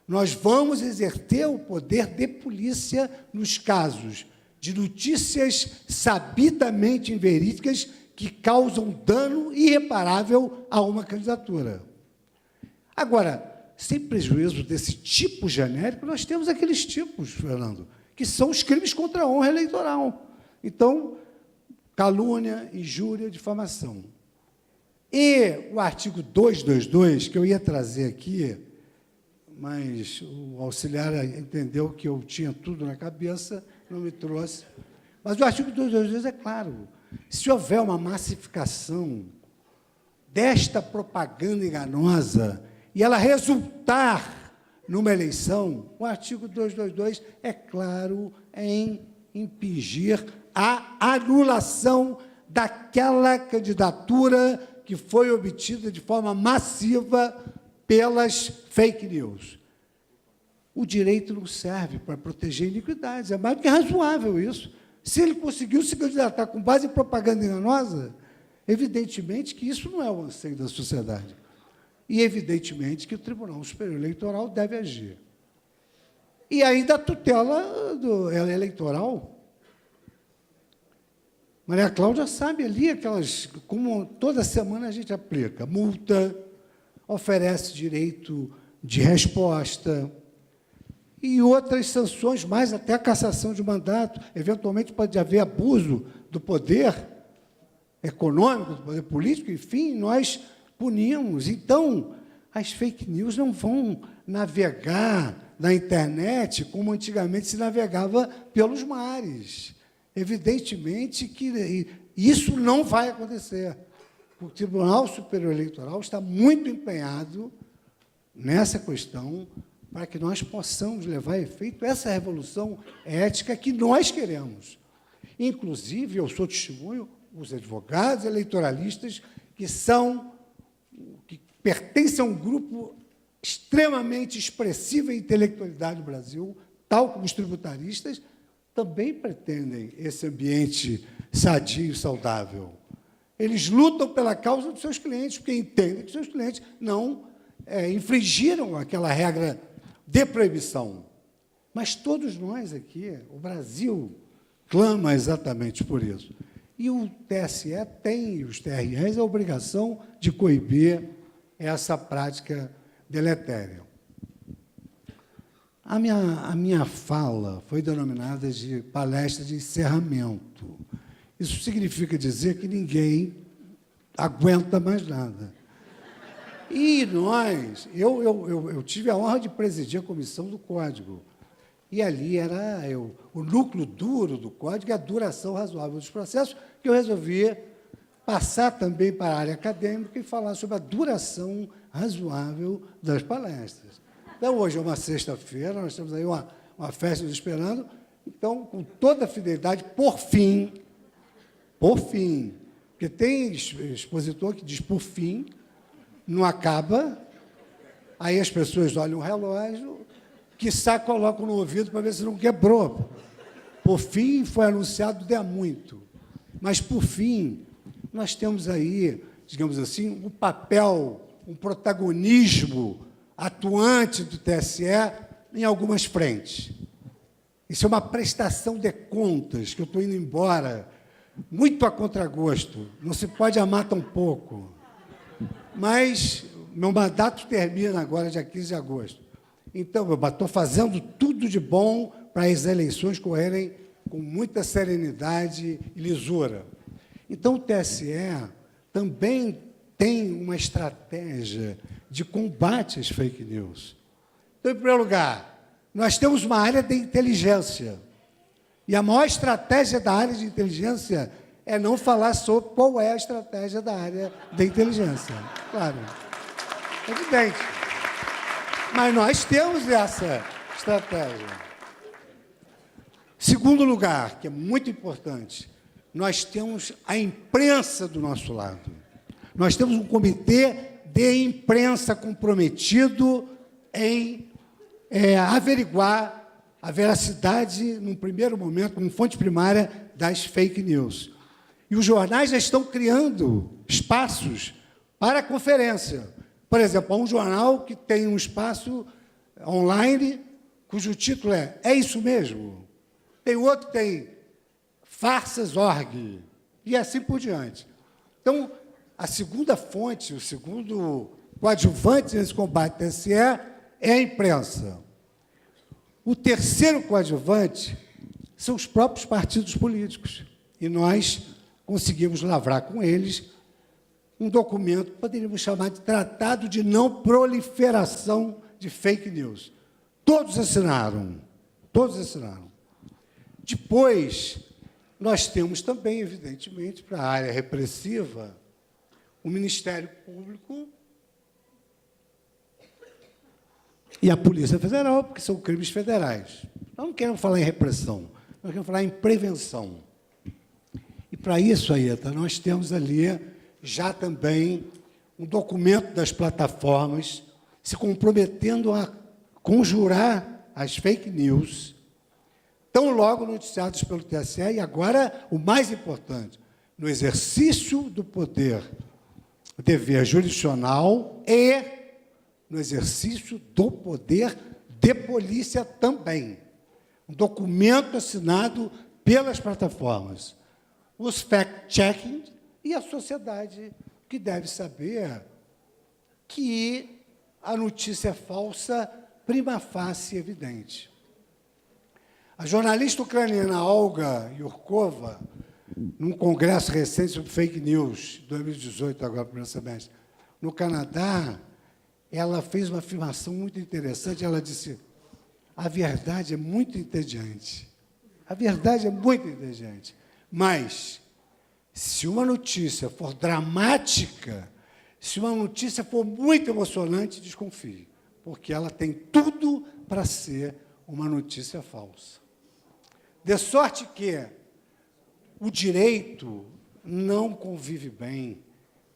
Nós vamos exercer o poder de polícia nos casos de notícias sabidamente inverídicas que causam dano irreparável a uma candidatura. Agora, sem prejuízo desse tipo genérico, nós temos aqueles tipos, Fernando, que são os crimes contra a honra eleitoral. Então, calúnia, injúria, difamação. E o artigo 222, que eu ia trazer aqui, mas o auxiliar entendeu que eu tinha tudo na cabeça, não me trouxe. Mas o artigo 222 é claro. Se houver uma massificação desta propaganda enganosa e ela resultar numa eleição, o artigo 222 é claro em impingir a anulação daquela candidatura que foi obtida de forma massiva pelas fake news. O direito não serve para proteger iniquidades, é mais do que razoável isso. Se ele conseguiu se candidatar com base em propaganda enganosa, evidentemente que isso não é o anseio da sociedade. E, evidentemente, que o Tribunal Superior Eleitoral deve agir. E ainda a tutela eleitoral. Maria Cláudia sabe ali aquelas, como toda semana a gente aplica, multa, oferece direito de resposta e outras sanções, mais até a cassação de mandato. Eventualmente pode haver abuso do poder econômico, do poder político, enfim, nós punimos. Então, as fake news não vão navegar na internet como antigamente se navegava pelos mares. Evidentemente que isso não vai acontecer. O Tribunal Superior Eleitoral está muito empenhado nessa questão para que nós possamos levar a efeito essa revolução ética que nós queremos. Inclusive, eu sou testemunho, os advogados eleitoralistas que pertencem a um grupo extremamente expressivo em intelectualidade do Brasil, tal como os tributaristas, também pretendem esse ambiente sadio e saudável. Eles lutam pela causa dos seus clientes, porque entendem que seus clientes não infringiram aquela regra de proibição. Mas todos nós aqui, o Brasil, clama exatamente por isso. E o TSE tem, os TREs, a obrigação de coibir essa prática deletéria. A minha fala foi denominada de palestra de encerramento. Isso significa dizer que ninguém aguenta mais nada. E eu tive a honra de presidir a comissão do Código. E ali era o núcleo duro do Código e a duração razoável dos processos, que eu resolvi passar também para a área acadêmica e falar sobre a duração razoável das palestras. Então, hoje é uma sexta-feira, nós temos aí uma festa nos esperando. Então, com toda a fidelidade, por fim, porque tem expositor que diz por fim, não acaba, aí as pessoas olham o relógio, quiçá colocam no ouvido para ver se não quebrou. Por fim, foi anunciado de há muito. Mas, por fim, nós temos aí, digamos assim, um papel, um protagonismo atuante do TSE em algumas frentes. Isso é uma prestação de contas, que eu estou indo embora, muito a contragosto, não se pode amar tão pouco. Mas meu mandato termina agora, dia 15 de agosto. Então, eu estou fazendo tudo de bom para as eleições correrem com muita serenidade e lisura. Então, o TSE também tem uma estratégia de combate às fake news. Então, em primeiro lugar, nós temos uma área de inteligência. E a maior estratégia da área de inteligência é não falar sobre qual é a estratégia da área de inteligência. Claro, é evidente. Mas nós temos essa estratégia. Segundo lugar, que é muito importante, nós temos a imprensa do nosso lado. Nós temos um comitê de imprensa comprometido em averiguar a veracidade, num primeiro momento, como fonte primária, das fake news. E os jornais já estão criando espaços para conferência. Por exemplo, há um jornal que tem um espaço online cujo título é isso mesmo? Tem outro que tem farsas.org, e assim por diante. Então, a segunda fonte, o segundo coadjuvante nesse combate TSE é a imprensa. O terceiro coadjuvante são os próprios partidos políticos. E nós conseguimos lavrar com eles um documento que poderíamos chamar de Tratado de Não Proliferação de Fake News. Todos assinaram. Todos assinaram. Depois, nós temos também, evidentemente, para a área repressiva, o Ministério Público e a Polícia Federal, porque são crimes federais. Nós não queremos falar em repressão, nós queremos falar em prevenção. E, para isso, Aeta, nós temos ali já também um documento das plataformas se comprometendo a conjurar as fake news, tão logo noticiados pelo TSE, e agora, o mais importante, no exercício do poder, dever jurisdicional e no exercício do poder de polícia também. Um documento assinado pelas plataformas. Os fact-checking e a sociedade, que deve saber que a notícia é falsa, prima facie evidente. A jornalista ucraniana Olga Yurkova, num congresso recente sobre fake news, 2018, agora, primeiro semestre, no Canadá, ela fez uma afirmação muito interessante. Ela disse: a verdade é muito entediante. A verdade é muito entediante. Mas, se uma notícia for dramática, se uma notícia for muito emocionante, desconfie, porque ela tem tudo para ser uma notícia falsa. De sorte que o direito não convive bem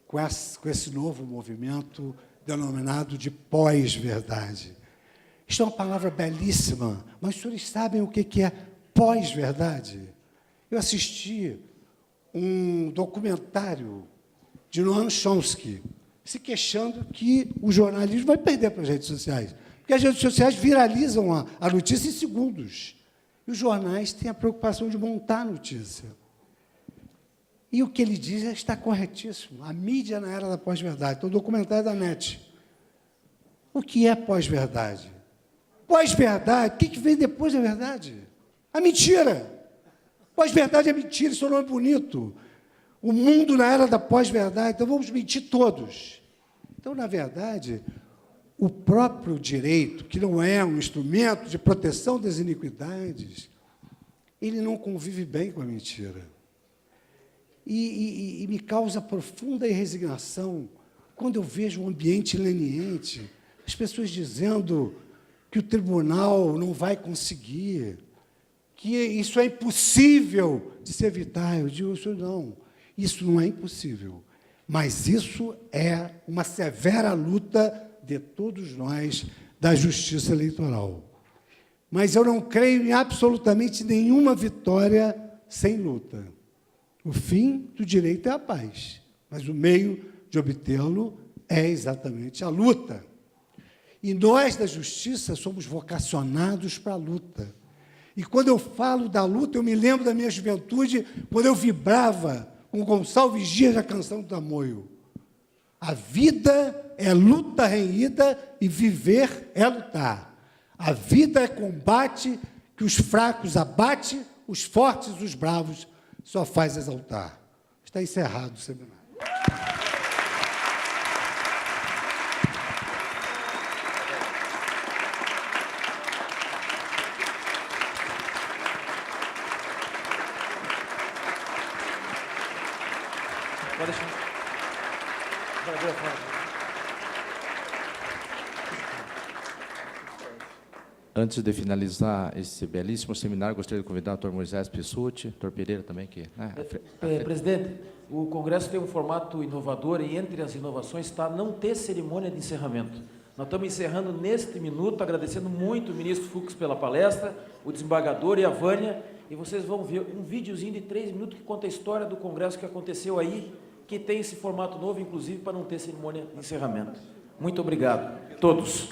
com esse novo movimento denominado de pós-verdade. Isto é uma palavra belíssima, mas os senhores sabem o que é pós-verdade? Eu assisti um documentário de Noam Chomsky, se queixando que o jornalismo vai perder para as redes sociais, porque as redes sociais viralizam a notícia em segundos. E os jornais têm a preocupação de montar a notícia. E o que ele diz está corretíssimo. A mídia na era da pós-verdade. Então, o documentário da NET. O que é pós-verdade? Pós-verdade, o que vem depois da verdade? A mentira. Pós-verdade é mentira, isso é um nome bonito. O mundo na era da pós-verdade, então vamos mentir todos. Então, na verdade, o próprio direito, que não é um instrumento de proteção das iniquidades, ele não convive bem com a mentira. E me causa profunda resignação quando eu vejo um ambiente leniente, as pessoas dizendo que o tribunal não vai conseguir, que isso é impossível de se evitar. Eu digo, não, isso não é impossível, mas isso é uma severa luta de todos nós da justiça eleitoral. Mas eu não creio em absolutamente nenhuma vitória sem luta. O fim do direito é a paz, mas o meio de obtê-lo é exatamente a luta. E nós, da justiça, somos vocacionados para a luta. E quando eu falo da luta, eu me lembro da minha juventude, quando eu vibrava com Gonçalves Dias, a canção do Tamoio. A vida é luta renhida e viver é lutar. A vida é combate que os fracos abate, os fortes, os bravos, só faz exaltar. Está encerrado o seminário. Antes de finalizar esse belíssimo seminário, gostaria de convidar o doutor Moisés Pissuti, doutor Pereira também, que... Presidente, o Congresso tem um formato inovador e entre as inovações está não ter cerimônia de encerramento. Nós estamos encerrando neste minuto, agradecendo muito o ministro Fux pela palestra, o desembargador e a Vânia, e vocês vão ver um videozinho de 3 minutos que conta a história do Congresso que aconteceu aí, que tem esse formato novo, inclusive, para não ter cerimônia de encerramento. Muito obrigado, todos.